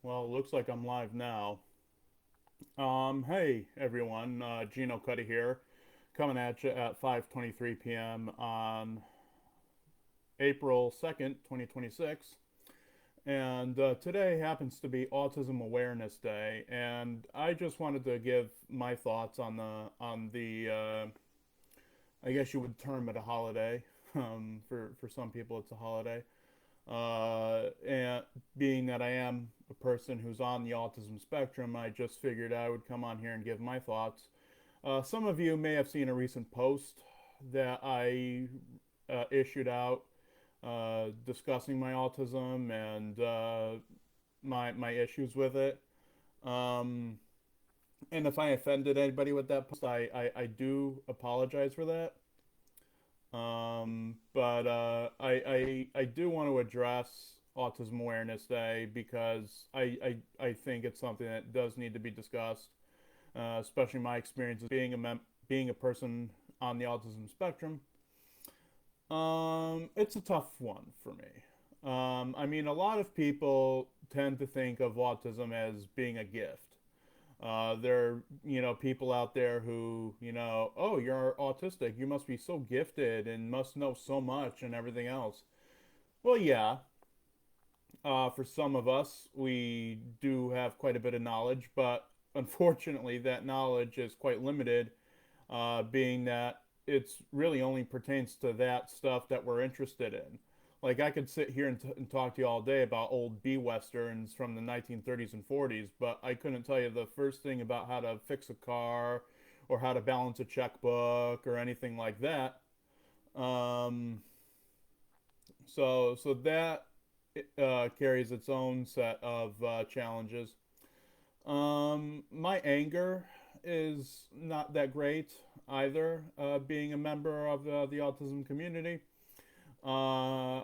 Well, it looks like I'm live now. Hey everyone, Gino Cuddy here, coming at you at 5:23 p.m. on April 2nd, 2026. And today happens to be Autism Awareness Day, and I just wanted to give my thoughts on the I guess you would term it a holiday. For some people, it's a holiday. And being that I am a person who's on the autism spectrum, I just figured I would come on here and give my thoughts. Some of you may have seen a recent post that I issued out discussing my autism and my issues with it. Um, and if I offended anybody with that post, I do apologize for that. But I do want to address Autism Awareness Day because I think it's something that does need to be discussed, especially my experiences being a person on the autism spectrum. It's a tough one for me. I mean, a lot of people tend to think of autism as being a gift. There are, people out there who, oh, you're autistic. You must be so gifted and must know so much and everything else. Well, yeah, for some of us, we do have quite a bit of knowledge, but unfortunately, that knowledge is quite limited, being that it's really only pertains to that stuff that we're interested in. Like I could sit here and talk to you all day about old B westerns from the 1930s and 40s, but I couldn't tell you the first thing about how to fix a car or how to balance a checkbook or anything like that. Um, so that carries its own set of challenges. My anger is not that great either, being a member of the autism community. Uh,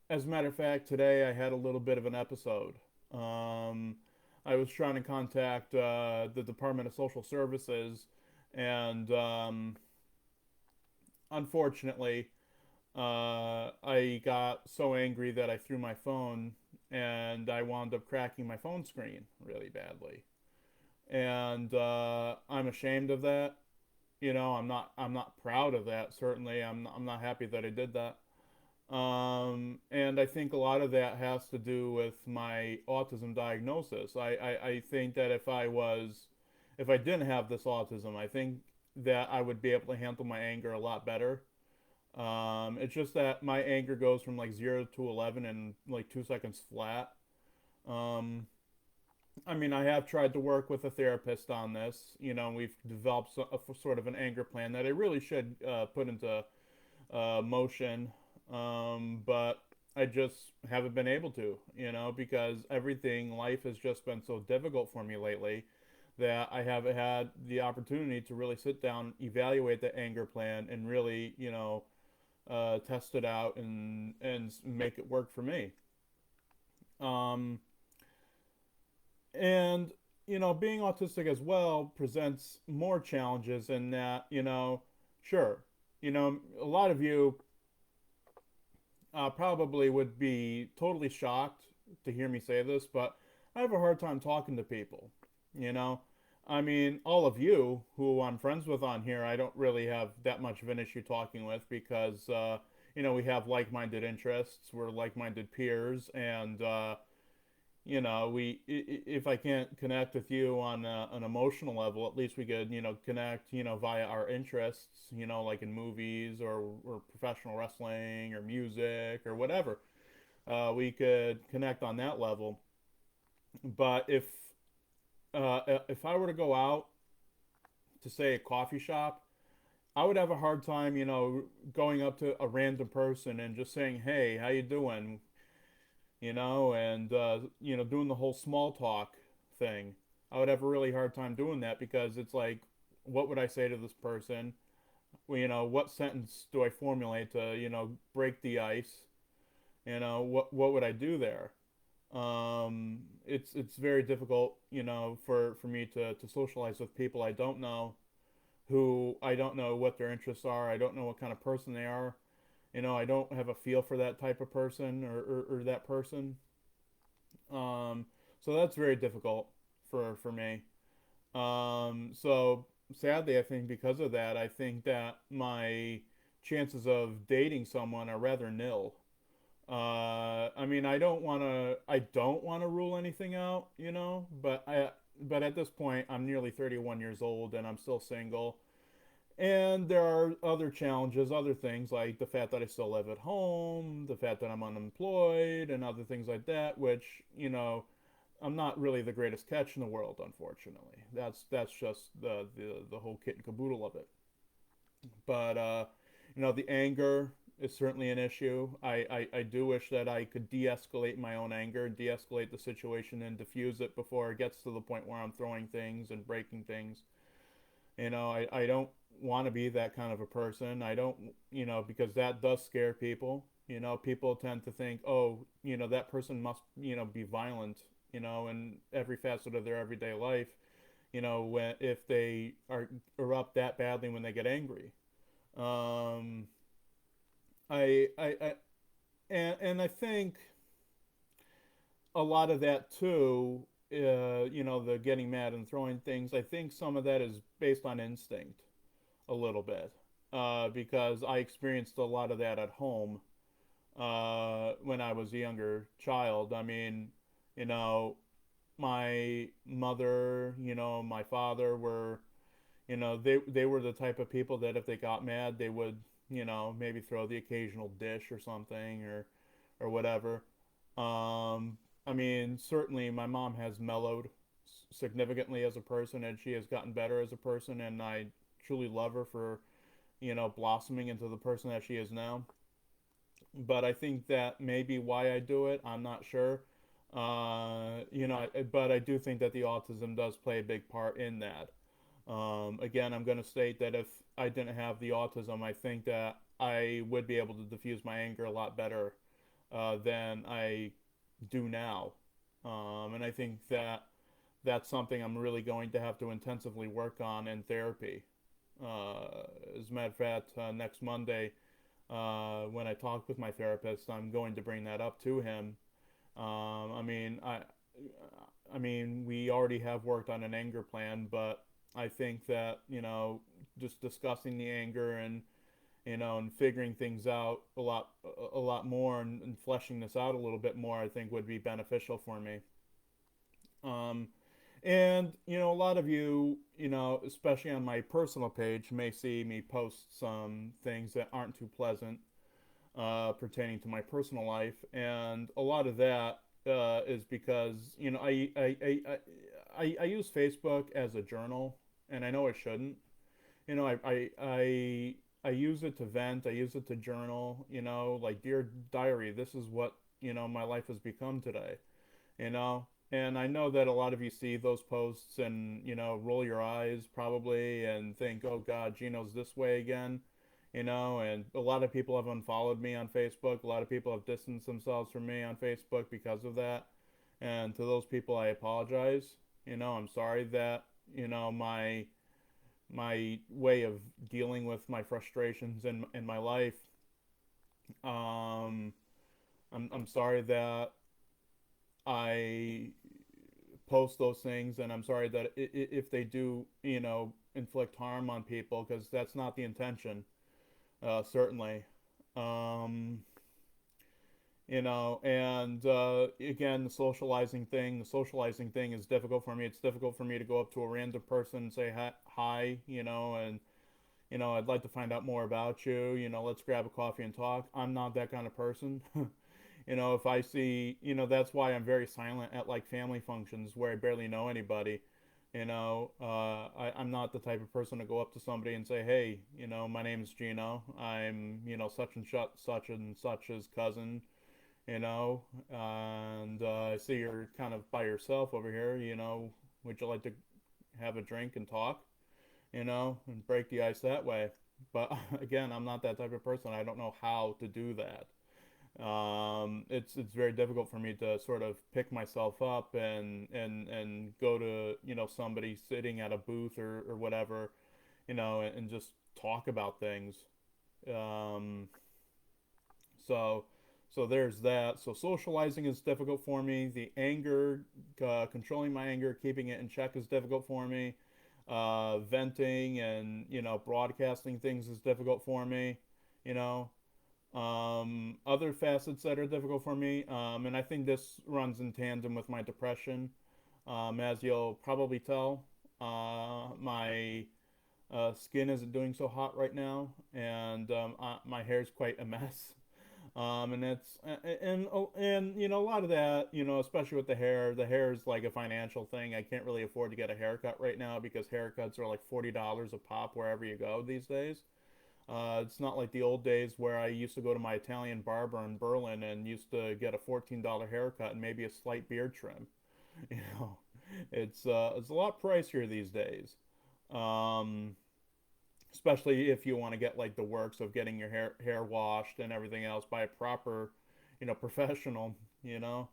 as a matter of fact, today I had a little bit of an episode. Um, I was trying to contact the Department of Social Services, and unfortunately, I got so angry that I threw my phone, and I wound up cracking my phone screen really badly. And I'm ashamed of that. I'm not proud of that. Certainly, I'm not happy that I did that. And I think a lot of that has to do with my autism diagnosis. I think that if I didn't have this autism, I think that I would be able to handle my anger a lot better. It's just that my anger goes from like 0 to 11 in like 2 seconds flat. Um, I mean, I have tried to work with a therapist on this. We've developed sort of an anger plan that I really should put into motion, but I just haven't been able to, because life has just been so difficult for me lately that I haven't had the opportunity to really sit down, evaluate the anger plan, and really, test it out and make it work for me. Um, and being autistic as well presents more challenges in that, sure, a lot of you probably would be totally shocked to hear me say this, but I have a hard time talking to people. You know, I mean, all of you who I'm friends with on here, I don't really have that much of an issue talking with because, we have like minded interests, we're like minded peers, and, if I can't connect with you on an emotional level, at least we could, connect, via our interests, like in movies or professional wrestling or music or whatever. We could connect on that level. But if I were to go out to say a coffee shop, I would have a hard time, going up to a random person and just saying, "Hey, how you doing?" And doing the whole small talk thing. I would have a really hard time doing that because it's like, what would I say to this person? Well, what sentence do I formulate to, break the ice? What would I do there? It's very difficult, for me to socialize with people I don't know, who I don't know what their interests are. I don't know what kind of person they are. I don't have a feel for that type of person or that person. Um, So that's very difficult for me. So sadly, I think because of that, I think that my chances of dating someone are rather nil. I mean, I don't want to rule anything out, but at this point, I'm nearly 31 years old and I'm still single. And there are other challenges, other things like the fact that I still live at home, the fact that I'm unemployed, and other things like that, which, I'm not really the greatest catch in the world, unfortunately. That's just the whole kit and caboodle of it. But the anger is certainly an issue. I do wish that I could de-escalate my own anger, de-escalate the situation, and diffuse it before it gets to the point where I'm throwing things and breaking things. I don't want to be that kind of a person. I don't, because that does scare people. People tend to think, oh, that person must, be violent, in every facet of their everyday life, when if they are erupt that badly when they get angry. Um, I and I think a lot of that too, the getting mad and throwing things. I think some of that is based on instinct a little bit, because I experienced a lot of that at home when I was a younger child. I mean, you know, my mother, my father were, they were the type of people that if they got mad, they would, maybe throw the occasional dish or something or whatever. I mean, certainly my mom has mellowed significantly as a person, and she has gotten better as a person, and I truly love her for, blossoming into the person that she is now. But I think that may be why I do it. I'm not sure. But I do think that the autism does play a big part in that. Again, I'm going to state that if I didn't have the autism, I think that I would be able to diffuse my anger a lot better than I do now. And I think that that's something I'm really going to have to intensively work on in therapy. As a matter of fact, next Monday, when I talk with my therapist, I'm going to bring that up to him. I mean, we already have worked on an anger plan, but I think that just discussing the anger and and figuring things out a lot more and fleshing this out a little bit more, I think would be beneficial for me. Um, and a lot of you, especially on my personal page, may see me post some things that aren't too pleasant pertaining to my personal life, and a lot of that is because I use Facebook as a journal, and I know I shouldn't. I use it to vent. I use it to journal. Like dear diary, this is what my life has become today. And I know that a lot of you see those posts and roll your eyes probably and think, oh God, Gino's this way again. And a lot of people have unfollowed me on Facebook. A lot of people have distanced themselves from me on Facebook because of that. And to those people, I apologize. I'm sorry that my way of dealing with my frustrations in my life. Um, I'm sorry that I post those things, and I'm sorry that if they do, inflict harm on people, because that's not the intention, certainly. Um, and again, the socializing thing is difficult for me. It's difficult for me to go up to a random person and say hi, and I'd like to find out more about you. Let's grab a coffee and talk. I'm not that kind of person. If I see, that's why I'm very silent at like family functions where I barely know anybody. I'm not the type of person to go up to somebody and say, hey, my name's Gino. I'm, such and such's cousin, and I see you're kind of by yourself over here. Would you like to have a drink and talk, and break the ice that way? But again, I'm not that type of person. I don't know how to do that. It's very difficult for me to sort of pick myself up and go to somebody sitting at a booth or whatever, and just talk about things. Um, so So there's that. So socializing is difficult for me. The anger, controlling my anger, keeping it in check is difficult for me. Venting and broadcasting things is difficult for me. You know, other facets that are difficult for me, and I think this runs in tandem with my depression. As you'll probably tell, my skin isn't doing so hot right now, and my hair's quite a mess. And it's and a lot of that, especially with the hair. The hair is like a financial thing. I can't really afford to get a haircut right now because haircuts are like $40 a pop wherever you go these days. It's not like the old days where I used to go to my Italian barber in Berlin and used to get a $14 haircut and maybe a slight beard trim. You know, it's a lot pricier these days. Um, Especially if you want to get like the works of getting your hair washed and everything else by a proper, professional. You know,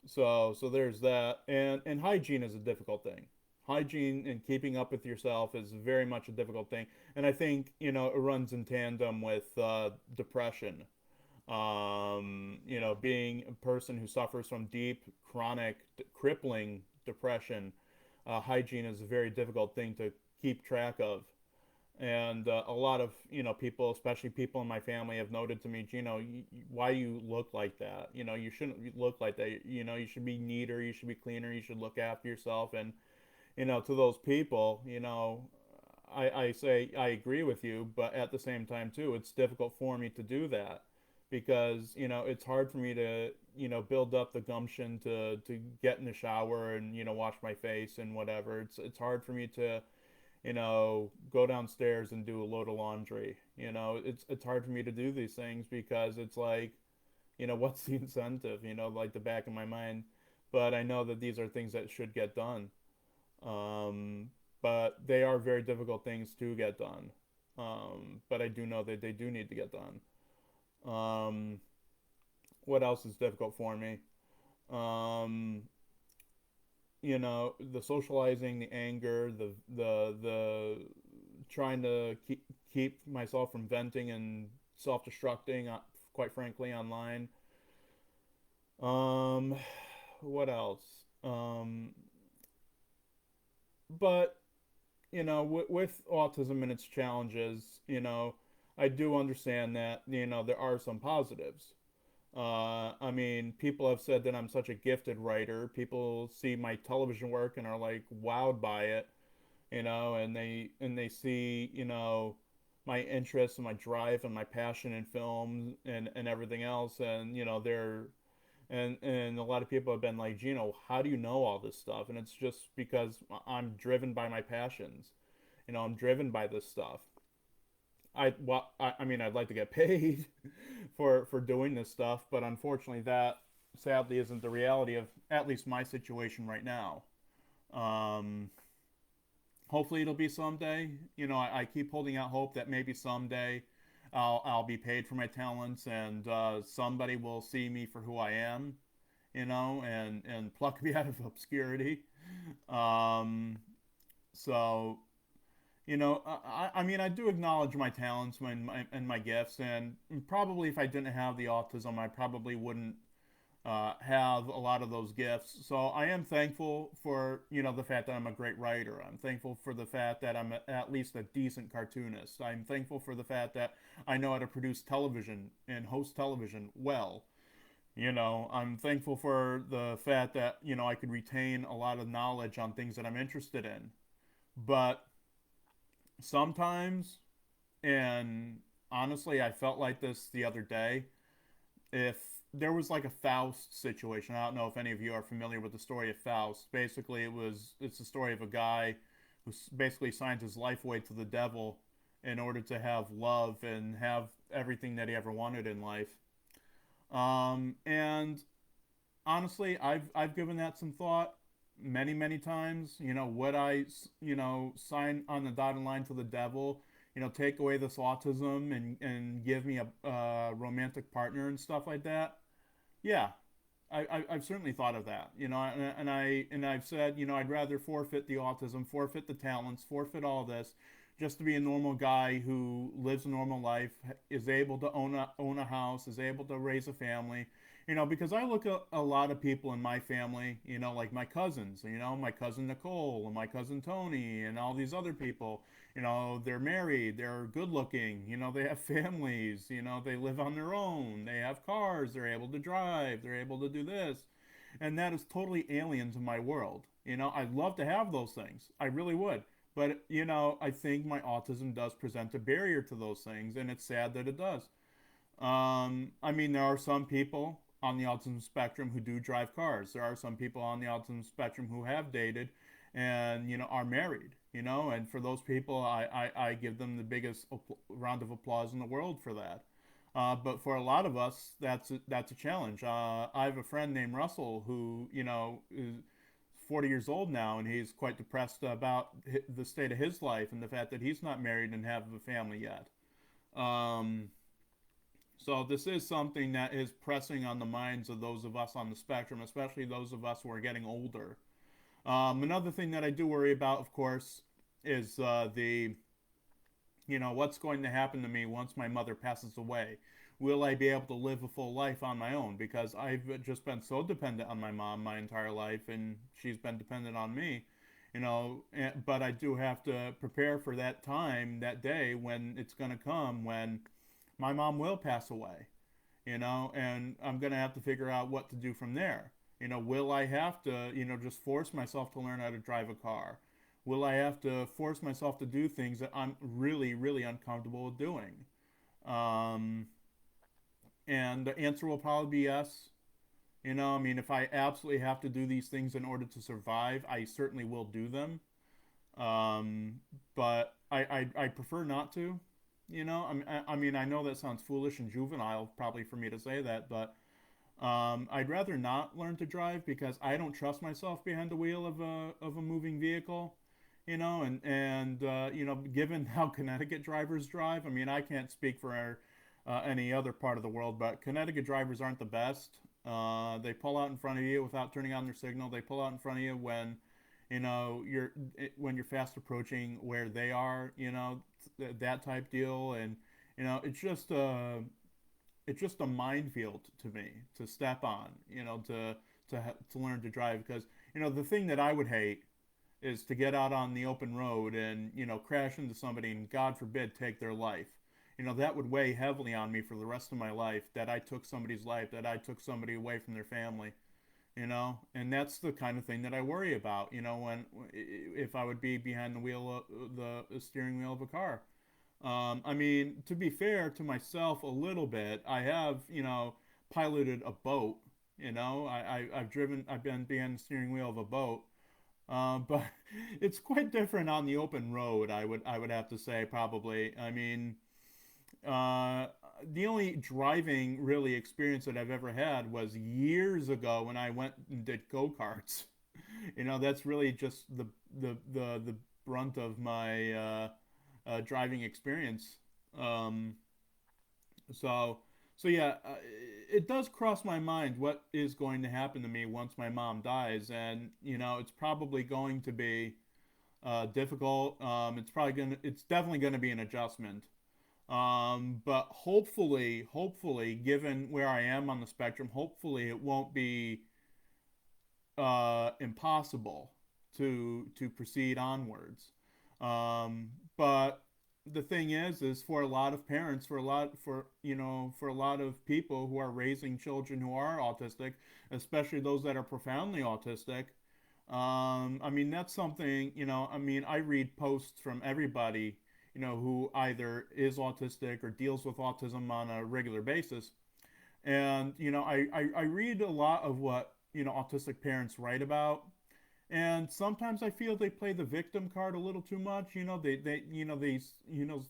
so there's that, and hygiene is a difficult thing. Hygiene and keeping up with yourself is very much a difficult thing, and I think it runs in tandem with depression. Being a person who suffers from deep, chronic, crippling depression, hygiene is a very difficult thing to keep track of. And a lot of people, especially people in my family, have noted to me, why you look like that. You shouldn't look like that. You should be neater. You should be cleaner. You should look after yourself. And to those people, I say I agree with you, but at the same time too, it's difficult for me to do that because it's hard for me to build up the gumption to get in the shower and wash my face and whatever. It's hard for me to go downstairs and do a load of laundry. It's hard for me to do these things because it's like, what's the incentive? Like the back of my mind. But I know that these are things that should get done. Um, but they are very difficult things to get done. But I do know that they do need to get done. Um, what else is difficult for me? Um, the socializing, the anger, the trying to keep myself from venting and self-destructing, quite frankly, online. Um, what else? Um, but with autism and its challenges, I do understand that there are some positives. I mean, people have said that I'm such a gifted writer. People see my television work and are like wowed by it, and they see, my interest and my drive and my passion in film and everything else, and and a lot of people have been like, Gino, how do you know all this stuff? And it's just because I'm driven by my passions. I'm driven by this stuff. I mean, I'd like to get paid for doing this stuff, but unfortunately, that sadly isn't the reality of at least my situation right now. Um, Hopefully, it'll be someday. I keep holding out hope that maybe someday I'll be paid for my talents and somebody will see me for who I am. And pluck me out of obscurity. Um, so I mean, I do acknowledge my talents and my gifts, and probably if I didn't have the autism, I probably wouldn't have a lot of those gifts. So I am thankful for the fact that I'm a great writer. I'm thankful for the fact that I'm at least a decent cartoonist. I'm thankful for the fact that I know how to produce television and host television well. I'm thankful for the fact that I could retain a lot of knowledge on things that I'm interested in. But sometimes, and honestly, I felt like this the other day. If there was like a Faust situation, I don't know if any of you are familiar with the story of Faust. Basically, it's the story of a guy who basically signs his life away to the devil in order to have love and have everything that he ever wanted in life. And honestly, I've given that some thought many times. Would I sign on the dotted line to the devil? Take away this autism and give me a romantic partner and stuff like that. Yeah, I've certainly thought of that. And I've said I'd rather forfeit the autism, forfeit the talents, forfeit all this, just to be a normal guy who lives a normal life, is able to own a house, is able to raise a family. Because I look at a lot of people in my family, like my cousins, my cousin Nicole and my cousin Tony and all these other people. They're married, they're good looking, they have families, they live on their own, they have cars, they're able to drive, they're able to do this. And that is totally alien to my world. I'd love to have those things. I really would. But, I think my autism does present a barrier to those things, and it's sad that it does. I mean, there are some people on the autism spectrum who do drive cars. There are some people on the autism spectrum who have dated and, are married, and for those people, I give them the biggest round of applause in the world for that. But for a lot of us, that's a challenge. I have a friend named Russell who, is 40 years old now, and he's quite depressed about the state of his life and the fact that he's not married and have a family yet. Um, so this is something that is pressing on the minds of those of us on the spectrum, especially those of us who are getting older. Another thing that I do worry about, of course, is what's going to happen to me once my mother passes away? Will I be able to live a full life on my own? Because I've just been so dependent on my mom my entire life, and she's been dependent on me. But I do have to prepare for that time, that day when it's going to come, when my mom will pass away. And I'm going to have to figure out what to do from there. Will I have to, just force myself to learn how to drive a car? Will I have to force myself to do things that I'm really, really uncomfortable with doing? Um, and the answer will probably be yes. I mean, if I absolutely have to do these things in order to survive, I certainly will do them. Um, but I prefer not to. I mean, I know that sounds foolish and juvenile, probably for me to say that, but I'd rather not learn to drive because I don't trust myself behind the wheel of a moving vehicle. And given how Connecticut drivers drive, I mean, I can't speak for any other part of the world, but Connecticut drivers aren't the best. They pull out in front of you without turning on their signal. They pull out in front of you when when you're fast approaching where they are. That type deal, and it's just a minefield to me to step on. To learn to drive because the thing that I would hate is to get out on the open road and crash into somebody and God forbid take their life. That would weigh heavily on me for the rest of my life, that I took somebody's life, that I took somebody away from their family. And that's the kind of thing that I worry about. When if I would be behind the wheel of the steering wheel of a car. I mean, to be fair to myself a little bit, I have piloted a boat. I've been behind the steering wheel of a boat. But it's quite different on the open road. I would have to say probably. I mean, uh, the only driving really experience that I've ever had was years ago when I went and did go karts. That's really just the brunt of my driving experience. Um, so so yeah, it does cross my mind what is going to happen to me once my mom dies, and it's probably going to be difficult. It's definitely gonna be an adjustment. But hopefully, given where I am on the spectrum, hopefully it won't be impossible to proceed onwards. But the thing is for a lot of parents, for a lot of people who are raising children who are autistic, especially those that are profoundly autistic. I mean, that's something. I mean, I read posts from everybody, who either is autistic or deals with autism on a regular basis, and I read a lot of what autistic parents write about, and sometimes I feel they play the victim card a little too much.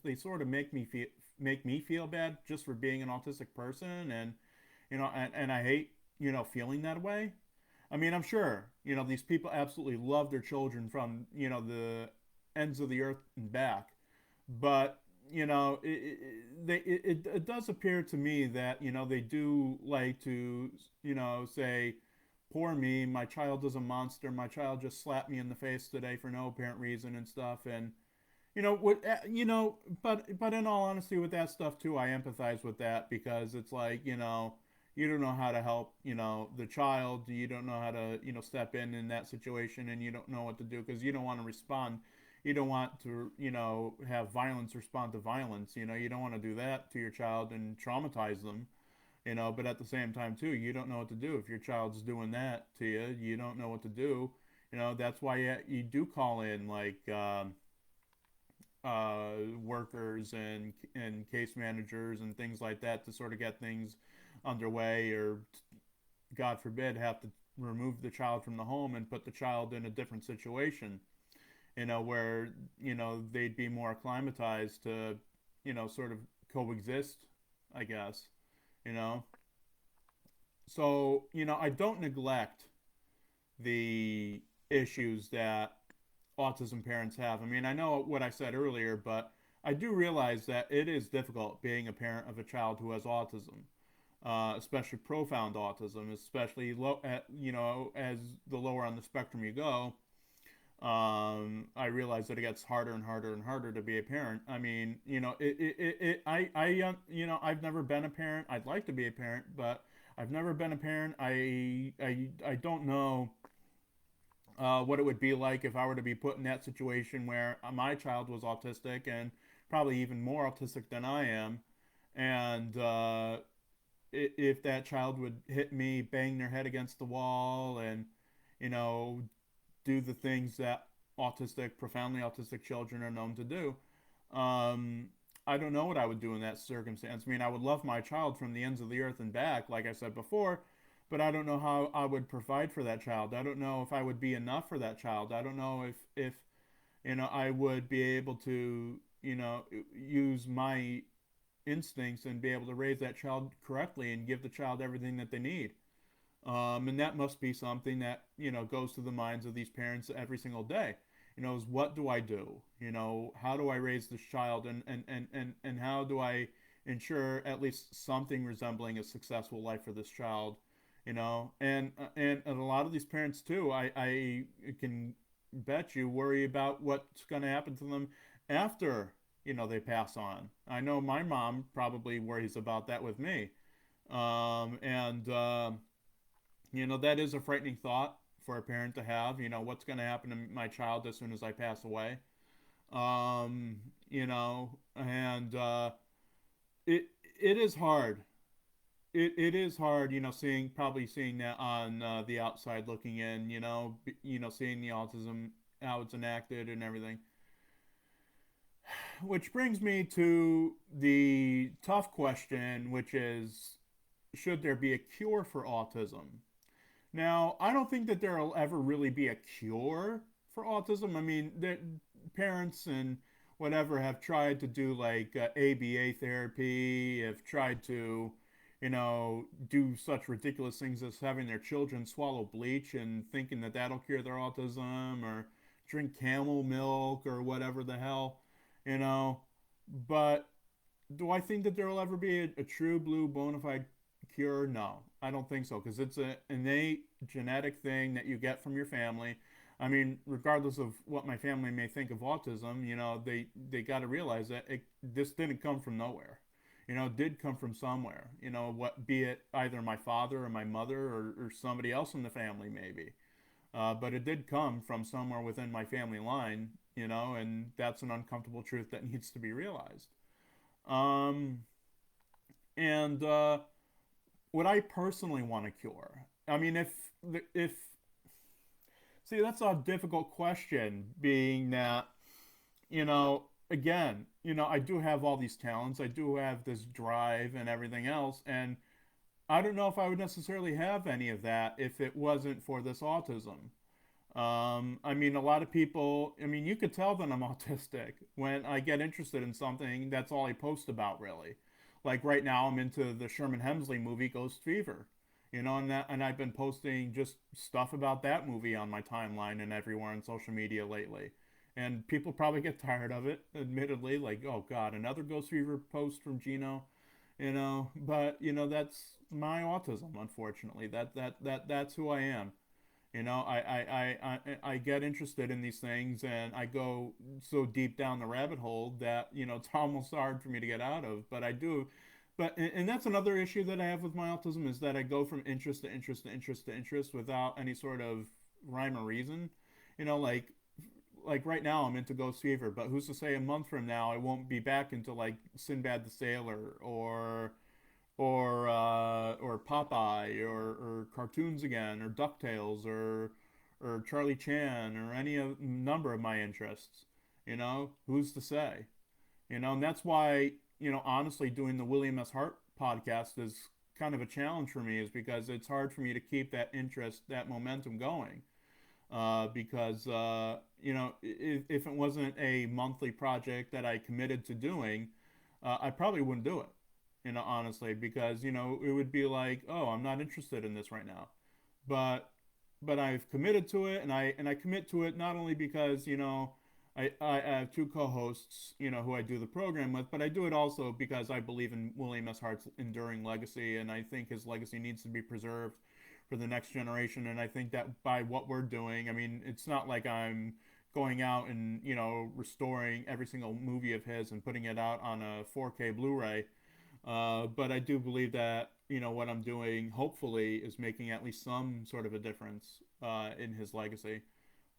They sort of make me feel bad just for being an autistic person, and I hate feeling that way. I mean, I'm sure these people absolutely love their children from the ends of the earth and back, but it does appear to me that they do like to say, poor me, my child is a monster, my child just slapped me in the face today for no apparent reason and stuff. And but in all honesty, with that stuff too, I empathize with that because it's like, you don't know how to help, the child. You don't know how to, step in that situation, and you don't know what to do because you don't want to respond. You don't want to, have violence respond to violence. You don't want to do that to your child and traumatize them. But at the same time too, you don't know what to do if your child's doing that to you. You don't know what to do. That's why you do call in like. Workers and case managers and things like that to sort of get things underway, or God forbid have to remove the child from the home and put the child in a different situation, where they'd be more acclimatized to sort of coexist, I guess. you know so I don't neglect the issues that autism parents have. I mean, I know what I said earlier, but I do realize that it is difficult being a parent of a child who has autism, especially profound autism, especially as the lower on the spectrum you go. I realize that it gets harder and harder and harder to be a parent. I mean, I've never been a parent. I'd like to be a parent, but I've never been a parent. I don't know what it would be like if I were to be put in that situation where my child was autistic and probably even more autistic than I am, and if that child would hit me, bang their head against the wall, and you know do the things that profoundly autistic children are known to do. Um, I don't know what I would do in that circumstance. I mean, I would love my child from the ends of the earth and back, like I said before, but I don't know how I would provide for that child. I don't know if I would be enough for that child. I don't know if I would be able to use my instincts and be able to raise that child correctly and give the child everything that they need. And that must be something that goes through the minds of these parents every single day. Is what do I do? How do I raise this child, and how do I ensure at least something resembling a successful life for this child? And a lot of these parents too, I can bet you worry about what's going to happen to them after they pass on. I know my mom probably worries about that with me. And that is a frightening thought for a parent to have. What's going to happen to my child as soon as I pass away? And it it is hard. It is hard, seeing that on the outside looking in. Seeing the autism, how it's enacted and everything. Which brings me to the tough question, which is, should there be a cure for autism? Now, I don't think that there will ever really be a cure for autism. I mean, the parents and whatever have tried to do like ABA therapy, have tried to, do such ridiculous things as having their children swallow bleach and thinking that that'll cure their autism, or drink camel milk or whatever the hell, you know. But do I think that there will ever be a true blue bona fide cure? No, I don't think so, because it's an innate genetic thing that you get from your family. I mean, regardless of what my family may think of autism, they got to realize that this didn't come from nowhere. It did come from somewhere. What, be it either my father or my mother, or somebody else in the family maybe. But it did come from somewhere within my family line, and that's an uncomfortable truth that needs to be realized. Um, and Would I personally want a cure? I mean, if see, that's a difficult question, being that again, I do have all these talents, I do have this drive and everything else, and I don't know if I would necessarily have any of that if it wasn't for this autism. I mean, a lot of people, I mean, you could tell that I'm autistic when I get interested in something. That's all I post about, really. Like right now, I'm into the Sherman Hemsley movie Ghost Fever, and I've been posting just stuff about that movie on my timeline and everywhere on social media lately. And people probably get tired of it, admittedly, like, oh God, another Ghost Fever post from Gino, But that's my autism, unfortunately. That's who I am. I get interested in these things, and I go so deep down the rabbit hole that, it's almost hard for me to get out of. But I do. And that's another issue that I have with my autism, is that I go from interest to interest to interest to interest without any sort of rhyme or reason. You know, like right now I'm into Ghost Fever, but who's to say a month from now I won't be back into like Sinbad the Sailor, or Popeye, or cartoons again, or DuckTales, or Charlie Chan, or any of number of my interests. Who's to say? And that's why, honestly, doing the William S. Hart podcast is kind of a challenge for me, is because it's hard for me to keep that interest, that momentum going. Because if it wasn't a monthly project that I committed to doing, I probably wouldn't do it. Honestly, because it would be like, oh, I'm not interested in this right now, but I've committed to it, and I commit to it not only because I have two co-hosts, who I do the program with, but I do it also because I believe in William S. Hart's enduring legacy, and I think his legacy needs to be preserved for the next generation. And I think that by what we're doing, I mean, it's not like I'm going out and restoring every single movie of his and putting it out on a 4K Blu-ray. But I do believe that what I'm doing, hopefully, is making at least some sort of a difference in his legacy.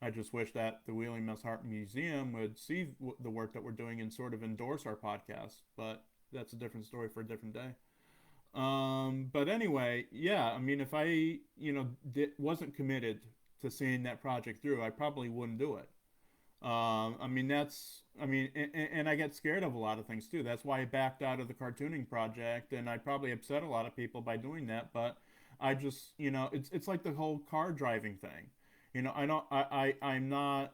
I just wish that the William S. Hart Museum would see the work that we're doing and sort of endorse our podcast. But that's a different story for a different day. But anyway, yeah, I mean, if I, wasn't committed to seeing that project through, I probably wouldn't do it. I mean, and I get scared of a lot of things too. That's why I backed out of the cartooning project, and I probably upset a lot of people by doing that. But I just, it's like the whole car driving thing. I don't, I'm not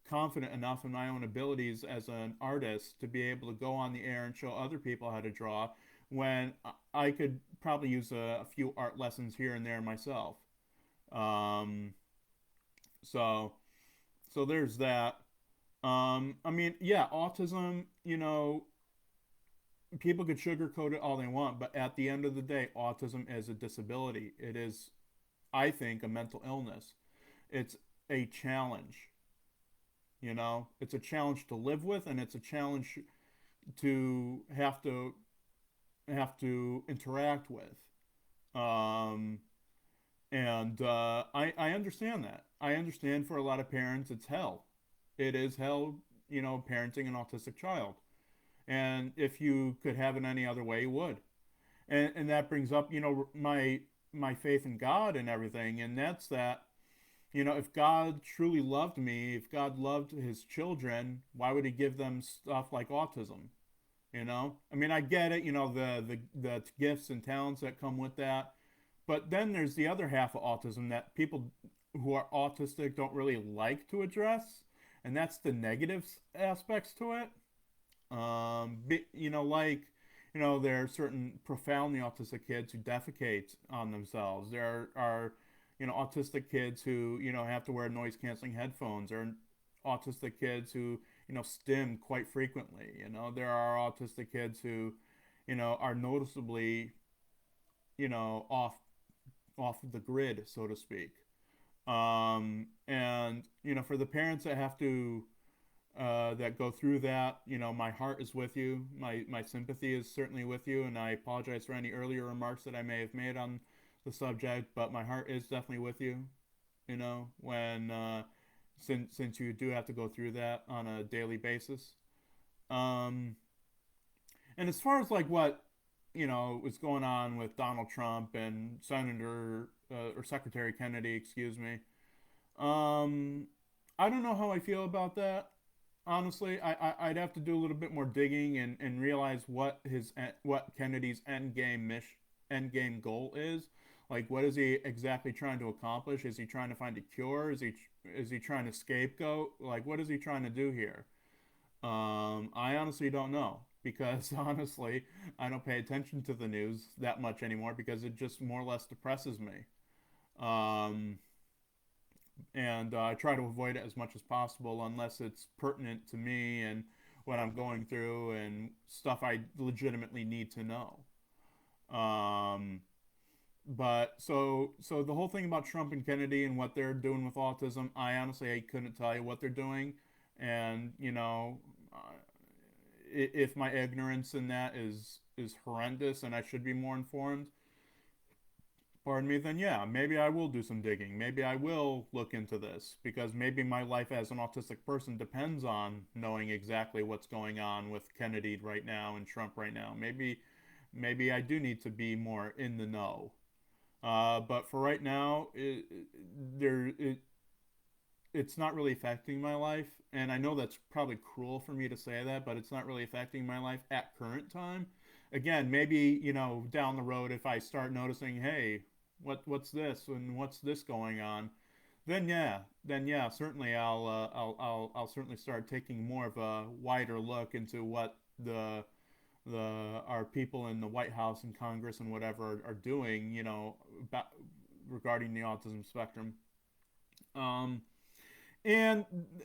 confident enough in my own abilities as an artist to be able to go on the air and show other people how to draw, when I could probably use a few art lessons here and there myself. Um, so so there's that. I mean, yeah, autism, people could sugarcoat it all they want, but at the end of the day, autism is a disability. It is, I think, a mental illness. It's a challenge, It's a challenge to live with, and it's a challenge to have to interact with. Um, and I understand that. I understand, for a lot of parents, it's hell. It is hell, parenting an autistic child. And if you could have it any other way, you would. And that brings up, my faith in God and everything. And that's that, if God truly loved me, if God loved his children, why would he give them stuff like autism? I mean, I get it, the gifts and talents that come with that. But then there's the other half of autism that people who are autistic don't really like to address, and that's the negative aspects to it. There are certain profoundly autistic kids who defecate on themselves. There are autistic kids who, have to wear noise canceling headphones, or autistic kids who, stim quite frequently. There are autistic kids who, are noticeably, off the grid, so to speak. And for the parents that have to that go through that, my heart is with you. My sympathy is certainly with you, and I apologize for any earlier remarks that I may have made on the subject. But my heart is definitely with you. When since you do have to go through that on a daily basis. Um, and as far as like what was going on with Donald Trump and Senator or Secretary Kennedy, excuse me. Um, I don't know how I feel about that. Honestly, I'd have to do a little bit more digging, and realize what Kennedy's end game goal is. Like, what is he exactly trying to accomplish? Is he trying to find a cure? Is he trying to scapegoat? Like, what is he trying to do here? I honestly don't know, because honestly, I don't pay attention to the news that much anymore, because it just more or less depresses me. Um, and I try to avoid it as much as possible, unless it's pertinent to me and what I'm going through, and stuff I legitimately need to know. Um, But so the whole thing about Trump and Kennedy and what they're doing with autism, I couldn't tell you what they're doing, and if my ignorance in that is horrendous and I should be more informed, pardon me, then yeah, maybe I will do some digging. Maybe I will look into this because maybe my life as an autistic person depends on knowing exactly what's going on with Kennedy right now and Trump right now. Maybe I do need to be more in the know. But for right now, it's not really affecting my life, and I know that's probably cruel for me to say that, but it's not really affecting my life at current time. Again, maybe down the road if I start noticing, hey, what's this and what's this going on, then yeah, certainly I'll certainly start taking more of a wider look into what our people in the White House and Congress and whatever are doing, about, regarding the autism spectrum. Um, and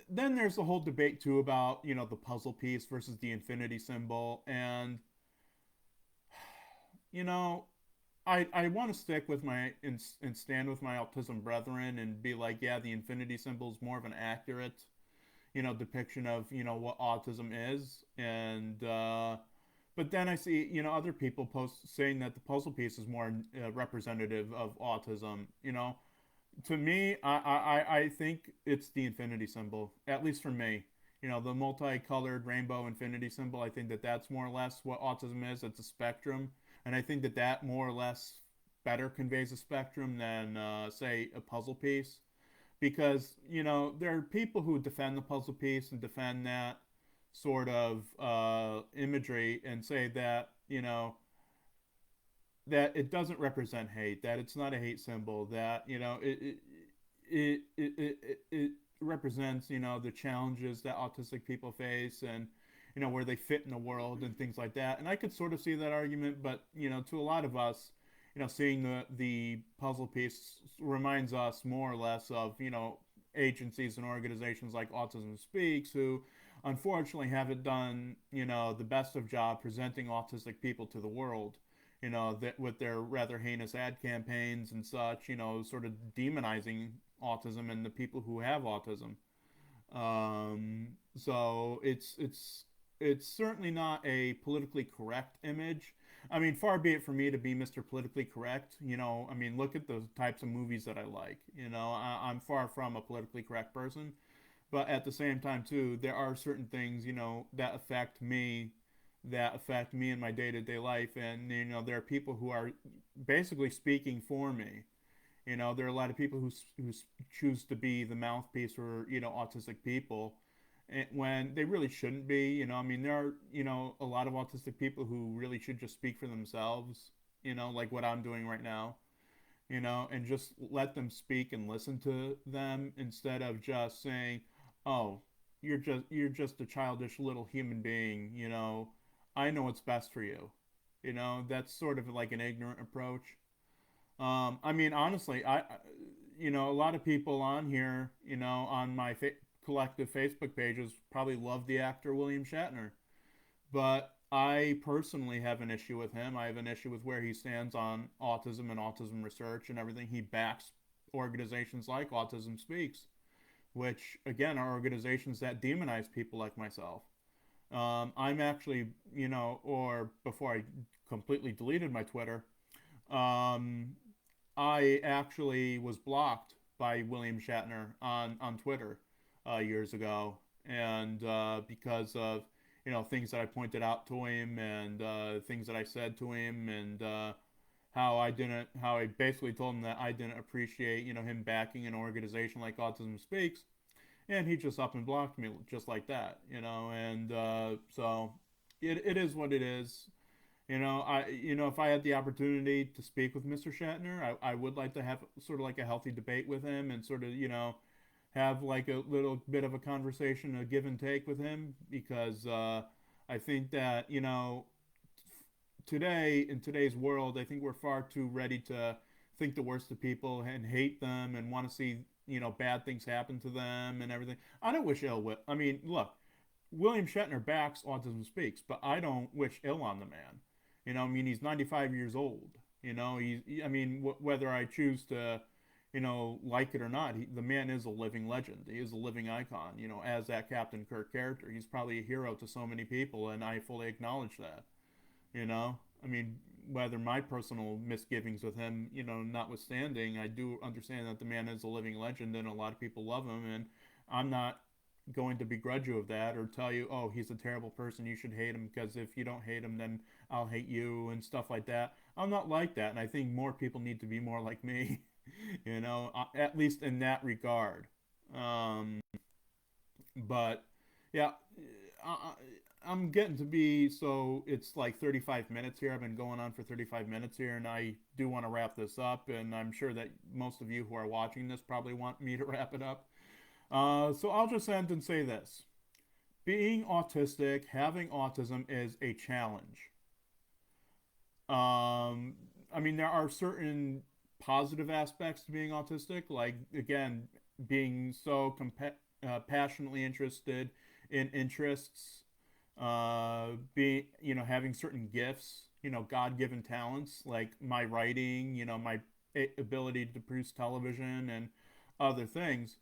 then there's the whole debate too about the puzzle piece versus the infinity symbol, you know I want to stick with my and stand with my autism brethren and be like, yeah, the infinity symbol is more of an accurate depiction of what autism is, and but then I see other people post saying that the puzzle piece is more representative of autism. To me, I think it's the infinity symbol, at least for me. The multicolored rainbow infinity symbol. I think that that's more or less what autism is. It's a spectrum, and I think that that more or less better conveys a spectrum than, say, a puzzle piece. Because there are people who defend the puzzle piece and defend that sort of imagery and say that that it doesn't represent hate, that it's not a hate symbol, that it represents the challenges that autistic people face, and where they fit in the world and things like that. And I could sort of see that argument, but to a lot of us, seeing the puzzle piece reminds us more or less of agencies and organizations like Autism Speaks, who unfortunately haven't done the best of job presenting autistic people to the world, that with their rather heinous ad campaigns and such, sort of demonizing autism and the people who have autism. So it's certainly not a politically correct image. I mean, far be it for me to be Mr. Politically Correct. I mean, look at the types of movies that I like. I'm far from a politically correct person, but at the same time too, there are certain things that affect me, in my day-to-day life, and there are people who are basically speaking for me. There are a lot of people who choose to be the mouthpiece for autistic people, and when they really shouldn't be. I mean, there are a lot of autistic people who really should just speak for themselves. Like what I'm doing right now. And just let them speak and listen to them instead of just saying, "Oh, you're just a childish little human being." I know what's best for you. That's sort of like an ignorant approach. I mean, honestly, a lot of people on here, on my collective Facebook pages probably love the actor William Shatner, but I personally have an issue with him. I have an issue with where he stands on autism and autism research and everything. He backs organizations like Autism Speaks, which again are organizations that demonize people like myself. I'm actually, or before I completely deleted my Twitter, um, I actually was blocked by William Shatner on Twitter years ago, and because of things that I pointed out to him, and things that I said to him, and how I basically told him that I didn't appreciate him backing an organization like Autism Speaks, and he just up and blocked me just like that, and so it is what it is. If I had the opportunity to speak with Mr. Shatner, I would like to have sort of like a healthy debate with him, and sort of have like a little bit of a conversation, a give and take with him, because I think that today, in today's world, I think we're far too ready to think the worst of people and hate them and want to see bad things happen to them and everything. I don't wish ill will. I mean, look, William Shatner backs Autism Speaks, but I don't wish ill on the man. I mean, he's 95 years old. You know, I mean, whether I choose to, like it or not, the man is a living legend. He is a living icon. You know, as that Captain Kirk character, he's probably a hero to so many people, and I fully acknowledge that. You know, I mean, whether my personal misgivings with him, notwithstanding, I do understand that the man is a living legend, and a lot of people love him, and I'm not going to begrudge you of that or tell you, oh, he's a terrible person, you should hate him because if you don't hate him, then I'll hate you and stuff like that. I'm not like that, and I think more people need to be more like me, at least in that regard. Um, but yeah, I, I'm getting to be so it's like 35 minutes here. I've been going on for 35 minutes here, and I do want to wrap this up. And I'm sure that most of you who are watching this probably want me to wrap it up. So I'll just end and say this: being autistic, having autism is a challenge. Um, I mean, there are certain positive aspects to being autistic, like again, being so passionately interested in interests, being having certain gifts, God-given talents like my writing, my ability to produce television and other things.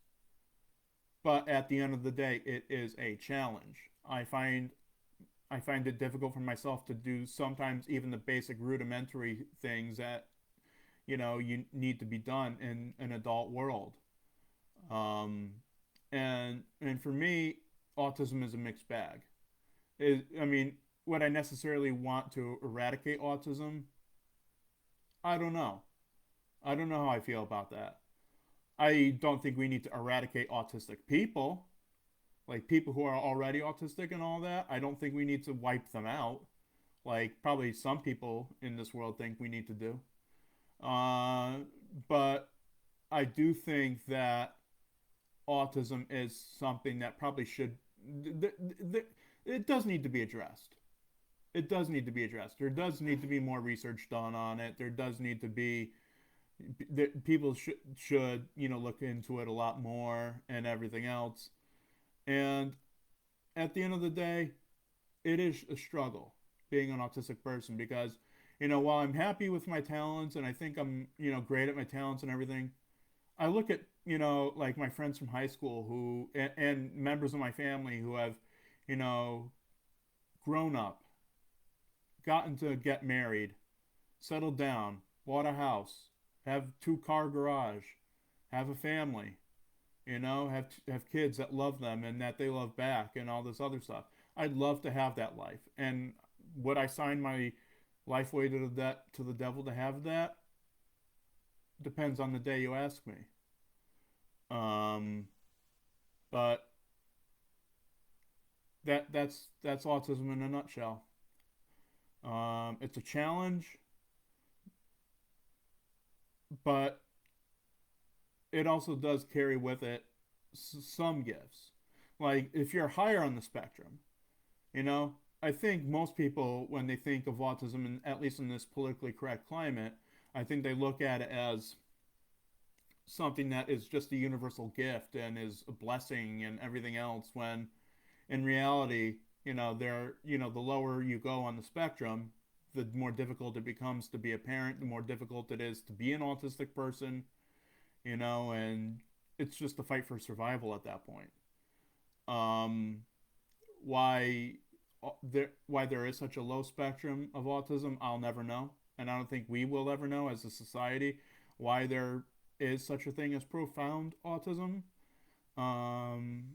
But at the end of the day, it is a challenge. I find it difficult for myself to do sometimes even the basic rudimentary things that you need to be done in an adult world. Um, and for me, autism is a mixed bag. I mean, would I necessarily want to eradicate autism? I don't know. I don't know how I feel about that. I don't think we need to eradicate autistic people, like people who are already autistic and all that. I don't think we need to wipe them out, like probably some people in this world think we need to do. Uh, but I do think that autism is something that probably should. It does need to be addressed. It does need to be addressed. There does need to be more research done on it. There does need to be people should look into it a lot more and everything else. And at the end of the day, it is a struggle being an autistic person because while I'm happy with my talents and I think I'm great at my talents and everything, I look at like my friends from high school who and members of my family who have you know grown up, gotten to get married, settled down, bought a house, have two-car garage, have a family, have kids that love them and that they love back and all this other stuff. I'd love to have that life. And would I sign my life away to the devil to have that? Depends on the day you ask me. Um, but that's autism in a nutshell. It's a challenge, but it also does carry with it some gifts. Like if you're higher on the spectrum, I think most people, when they think of autism, and at least in this politically correct climate, I think they look at it as something that is just a universal gift and is a blessing and everything else. When in reality, the lower you go on the spectrum, the more difficult it becomes to be a parent, the more difficult it is to be an autistic person, and it's just a fight for survival at that point. Um, why why there is such a low spectrum of autism, I'll never know, and I don't think we will ever know as a society why there is such a thing as profound autism. Um,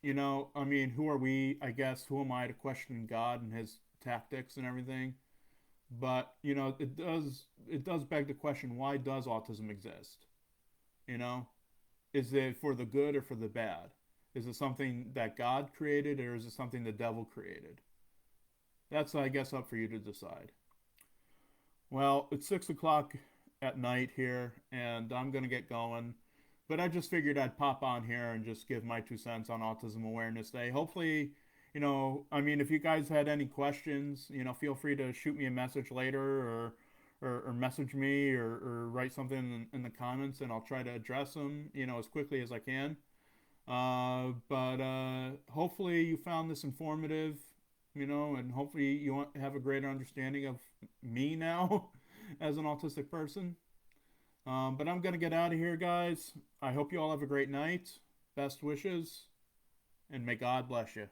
I mean, who are we? I guess who am I to question God and His tactics and everything? But it does beg the question: why does autism exist? You know, is it for the good or for the bad? Is it something that God created or is it something the devil created? That's, I guess, up for you to decide. Well, it's 6 o'clock at night here, and I'm going to get going. But I just figured I'd pop on here and just give my 2 cents on Autism Awareness Day. Hopefully, I mean, if you guys had any questions, feel free to shoot me a message later or message me or write something in the comments, and I'll try to address them, as quickly as I can. But hopefully you found this informative, and hopefully you have a greater understanding of me now as an autistic person. But I'm going to get out of here, guys. I hope you all have a great night. Best wishes, and may God bless you.